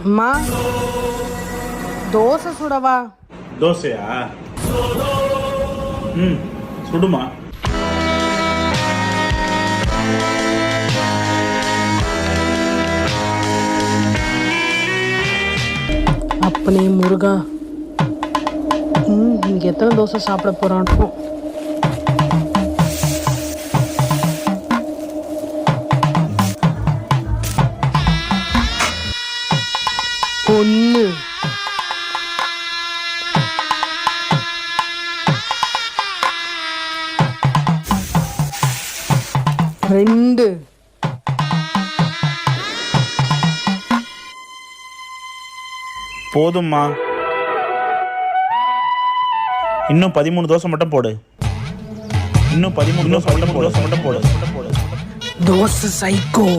அம்மா தோசை சுடவா? தோசையா? ம், சுடுமா. அப்பனே முருகா, இங்கே எத்தனை தோசை சாப்பிட போகிறானோ. ஒன்று, ரெண்டு, போதும்மா. இன்னும் 13 தோசை மட்டும் போடு. இன்னும் 13 தோசை மட்டும் போடு. தோசை சைக்கோ.